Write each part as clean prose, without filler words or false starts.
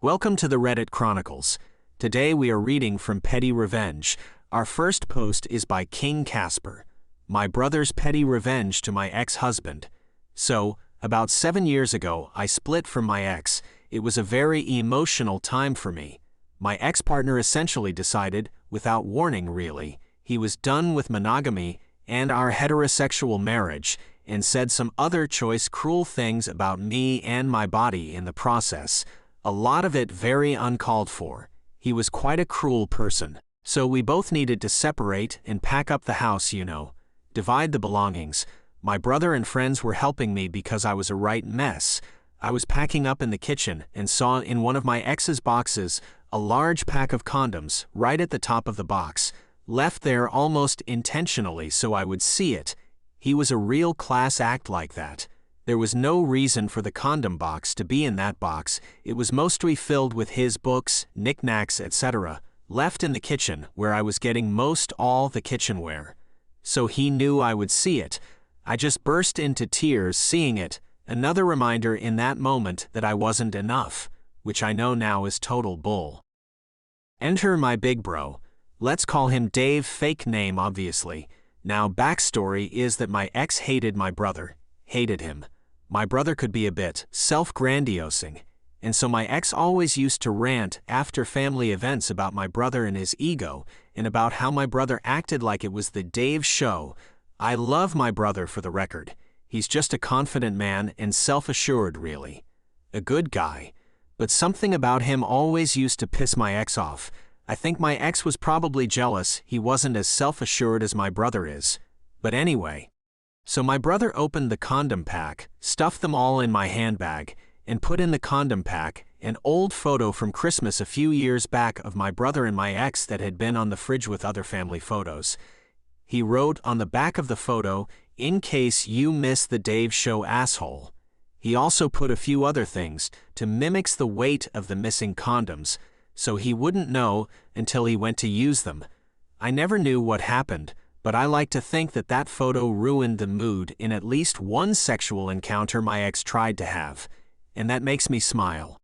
Welcome to the Reddit Chronicles. Today we are reading from Petty Revenge. Our first post is by King Casper. My brother's petty revenge to my ex-husband. So, about 7 years ago, I split from my ex. It was a very emotional time for me. My ex-partner essentially decided, without warning really, he was done with monogamy and our heterosexual marriage, and said some other choice cruel things about me and my body in the process. A lot of it very uncalled for. He was quite a cruel person. So we both needed to separate and pack up the house, divide the belongings. My brother and friends were helping me because I was a right mess. I was packing up in the kitchen and saw in one of my ex's boxes a large pack of condoms right at the top of the box, left there almost intentionally so I would see it. He was a real class act like that. There was no reason for the condom box to be in that box. It was mostly filled with his books, knickknacks, etc., left in the kitchen where I was getting most all the kitchenware. So he knew I would see it. I just burst into tears seeing it, another reminder in that moment that I wasn't enough, which I know now is total bull. Enter my big bro. Let's call him Dave, fake name obviously. Now backstory is that my ex hated my brother, hated him. My brother could be a bit self-grandiosing, and so my ex always used to rant after family events about my brother and his ego, and about how my brother acted like it was the Dave show. I love my brother for the record. He's just a confident man and self-assured really. A good guy. But something about him always used to piss my ex off. I think my ex was probably jealous he wasn't as self-assured as my brother is. But anyway. So my brother opened the condom pack, stuffed them all in my handbag, and put in the condom pack an old photo from Christmas a few years back of my brother and my ex that had been on the fridge with other family photos. He wrote on the back of the photo, "In case you miss the Dave show asshole." He also put a few other things to mimic the weight of the missing condoms, so he wouldn't know until he went to use them. I never knew what happened, but I like to think that that photo ruined the mood in at least one sexual encounter my ex tried to have, and that makes me smile.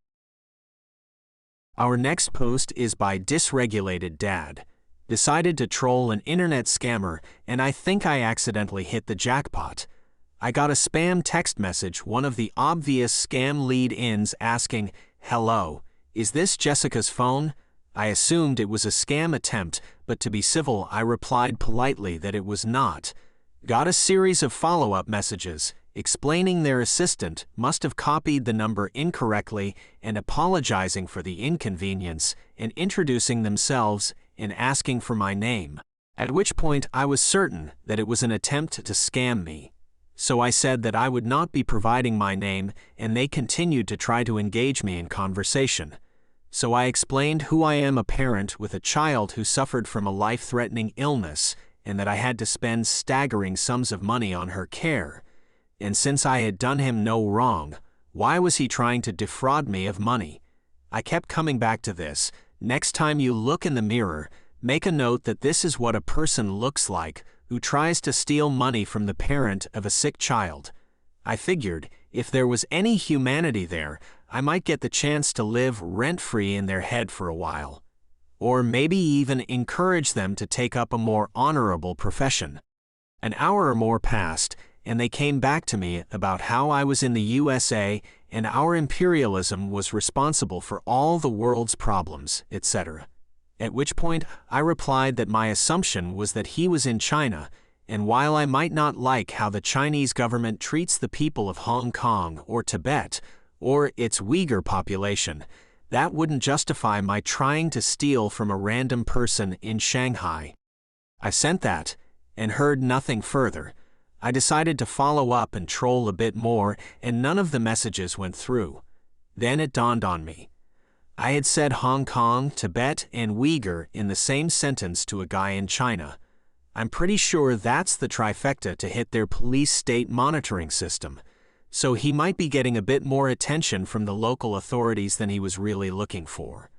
Our next post is by Dysregulated Dad. Decided to troll an internet scammer, and I think I accidentally hit the jackpot. I got a spam text message, one of the obvious scam lead-ins asking, "Hello, is this Jessica's phone?" I assumed it was a scam attempt, but to be civil, I replied politely that it was not. Got a series of follow-up messages, explaining their assistant must have copied the number incorrectly and apologizing for the inconvenience and introducing themselves and asking for my name. At which point I was certain that it was an attempt to scam me. So I said that I would not be providing my name, and they continued to try to engage me in conversation. So I explained who I am, a parent with a child who suffered from a life-threatening illness, and that I had to spend staggering sums of money on her care. And since I had done him no wrong, why was he trying to defraud me of money? I kept coming back to this. Next time you look in the mirror, make a note that this is what a person looks like who tries to steal money from the parent of a sick child. I figured, if there was any humanity there, I might get the chance to live rent-free in their head for a while. Or maybe even encourage them to take up a more honorable profession. An hour or more passed, and they came back to me about how I was in the USA and our imperialism was responsible for all the world's problems, etc. At which point I replied that my assumption was that he was in China, and while I might not like how the Chinese government treats the people of Hong Kong or Tibet, or its Uyghur population, that wouldn't justify my trying to steal from a random person in Shanghai. I sent that, and heard nothing further. I decided to follow up and troll a bit more, and none of the messages went through. Then it dawned on me. I had said Hong Kong, Tibet, and Uyghur in the same sentence to a guy in China. I'm pretty sure that's the trifecta to hit their police state monitoring system. So he might be getting a bit more attention from the local authorities than he was really looking for.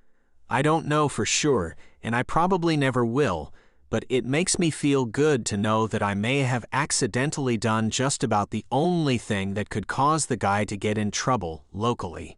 I don't know for sure, and I probably never will, but it makes me feel good to know that I may have accidentally done just about the only thing that could cause the guy to get in trouble locally.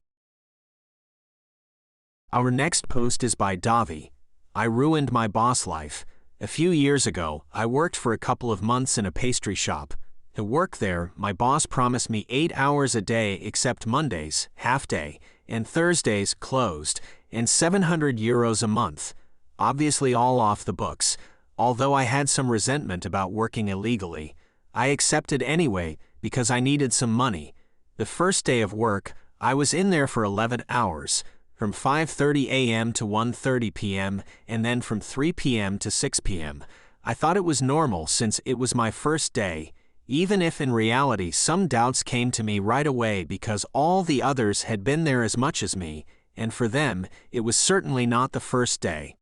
Our next post is by Davi. I ruined my boss life. A few years ago, I worked for a couple of months in a pastry shop. To work there, my boss promised me 8 hours a day except Mondays, half day, and Thursdays, closed, and €700 a month. Obviously all off the books. Although I had some resentment about working illegally, I accepted anyway because I needed some money. The first day of work, I was in there for 11 hours, from 5:30 a.m. to 1:30 p.m., and then from 3 p.m. to 6 p.m. I thought it was normal since it was my first day, even if in reality some doubts came to me right away because all the others had been there as much as me, and for them, it was certainly not the first day.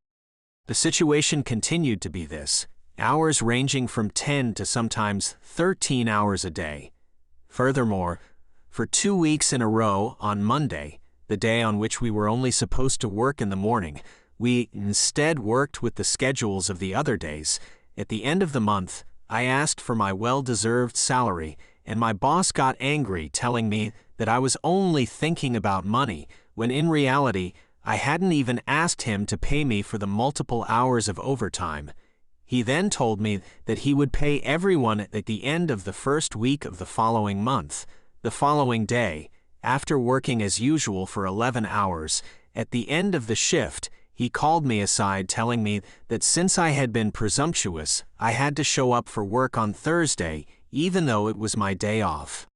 The situation continued to be this, hours ranging from 10 to sometimes 13 hours a day. Furthermore, for 2 weeks in a row on Monday, the day on which we were only supposed to work in the morning, we instead worked with the schedules of the other days. At the end of the month, I asked for my well-deserved salary, and my boss got angry telling me that I was only thinking about money, when in reality, I hadn't even asked him to pay me for the multiple hours of overtime. He then told me that he would pay everyone at the end of the first week of the following month. The following day, after working as usual for 11 hours, at the end of the shift, he called me aside telling me that since I had been presumptuous, I had to show up for work on Thursday, even though it was my day off.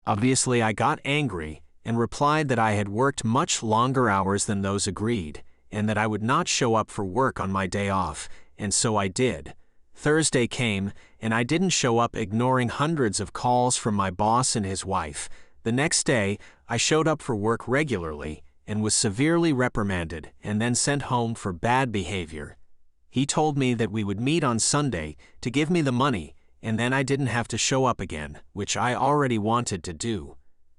Obviously, I got angry and replied that I had worked much longer hours than those agreed, and that I would not show up for work on my day off, and so I did. Thursday came, and I didn't show up, ignoring hundreds of calls from my boss and his wife. The next day, I showed up for work regularly and was severely reprimanded and then sent home for bad behavior. He told me that we would meet on Sunday to give me the money, and then I didn't have to show up again, which I already wanted to do.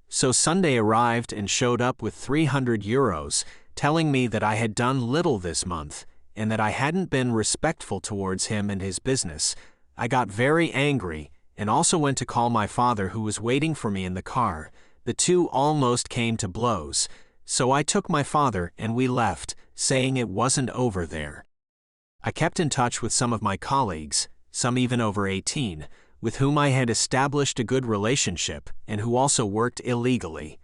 So Sunday arrived and showed up with €300, telling me that I had done little this month and that I hadn't been respectful towards him and his business. I got very angry and also went to call my father, who was waiting for me in the car. The two almost came to blows, so I took my father and we left, saying it wasn't over there. I kept in touch with some of my colleagues, some even over 18, with whom I had established a good relationship and who also worked illegally.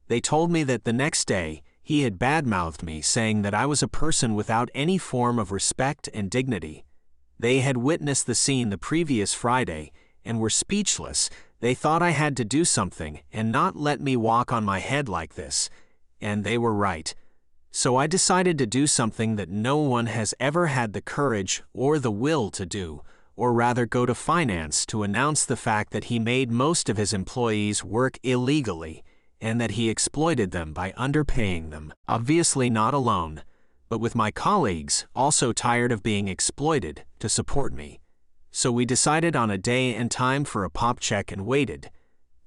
They told me that the next day, he had badmouthed me, saying that I was a person without any form of respect and dignity. They had witnessed the scene the previous Friday and were speechless. They thought I had to do something and not let me walk on my head like this, and they were right. So I decided to do something that no one has ever had the courage or the will to do, or rather go to finance to announce the fact that he made most of his employees work illegally and that he exploited them by underpaying them. Obviously not alone, but with my colleagues also tired of being exploited to support me. So we decided on a day and time for a pop check and waited.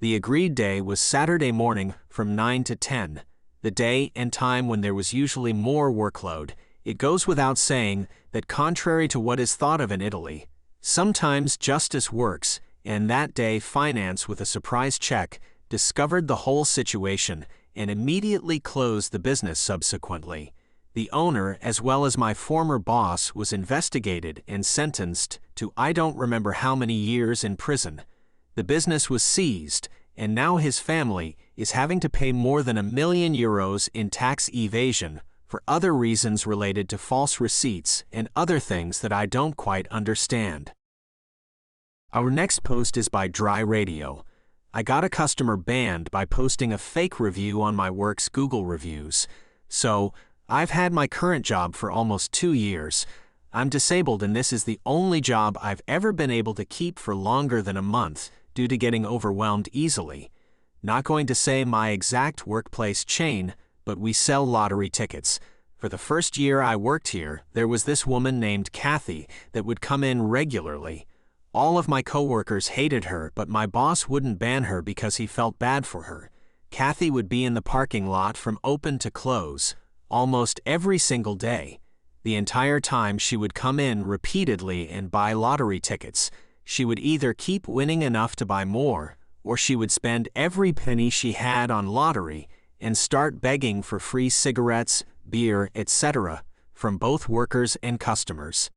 The agreed day was Saturday morning from 9 to 10, the day and time when there was usually more workload. It goes without saying that contrary to what is thought of in Italy, sometimes justice works, and that day finance, with a surprise check, discovered the whole situation and immediately closed the business subsequently. The owner, as well as my former boss, was investigated and sentenced to I don't remember how many years in prison. The business was seized, and now his family is having to pay more than €1 million in tax evasion for other reasons related to false receipts and other things that I don't quite understand. Our next post is by Dry Radio. I got a customer banned by posting a fake review on my work's Google reviews. So, I've had my current job for almost 2 years. I'm disabled, and this is the only job I've ever been able to keep for longer than a month due to getting overwhelmed easily. Not going to say my exact workplace chain, but we sell lottery tickets. For the first year I worked here, there was this woman named Kathy that would come in regularly. All of my coworkers hated her, but my boss wouldn't ban her because he felt bad for her. Kathy would be in the parking lot from open to close, almost every single day. The entire time she would come in repeatedly and buy lottery tickets. She would either keep winning enough to buy more, or she would spend every penny she had on lottery and start begging for free cigarettes, beer, etc., from both workers and customers.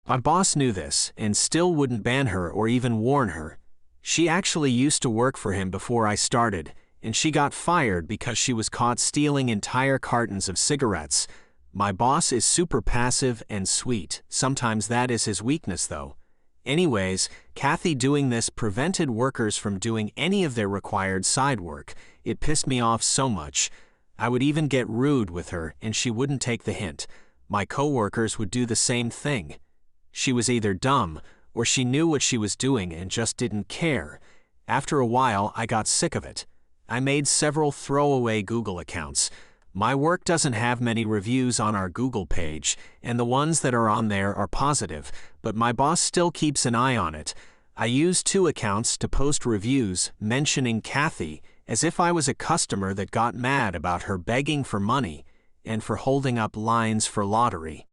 My boss knew this and still wouldn't ban her or even warn her. She actually used to work for him before I started, and she got fired because she was caught stealing entire cartons of cigarettes. My boss is super passive and sweet. Sometimes that is his weakness though. Anyways, Kathy doing this prevented workers from doing any of their required side work. It pissed me off so much. I would even get rude with her and she wouldn't take the hint. My coworkers would do the same thing. She was either dumb or she knew what she was doing and just didn't care. After a while, I got sick of it. I made several throwaway Google accounts. My work doesn't have many reviews on our Google page, and the ones that are on there are positive, but my boss still keeps an eye on it. I use 2 accounts to post reviews mentioning Kathy as if I was a customer that got mad about her begging for money and for holding up lines for lottery.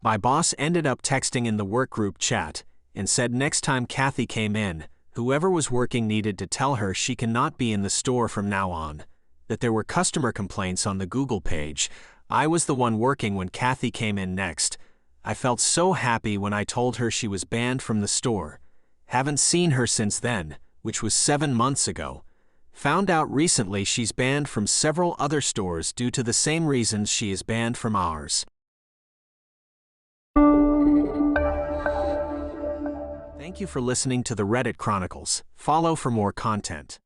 My boss ended up texting in the workgroup chat and said next time Kathy came in, whoever was working needed to tell her she cannot be in the store from now on. That there were customer complaints on the Google page. I was the one working when Kathy came in next. I felt so happy when I told her she was banned from the store. Haven't seen her since then, which was 7 months ago. Found out recently she's banned from several other stores due to the same reasons she is banned from ours. Thank you for listening to the Reddit Chronicles. Follow for more content.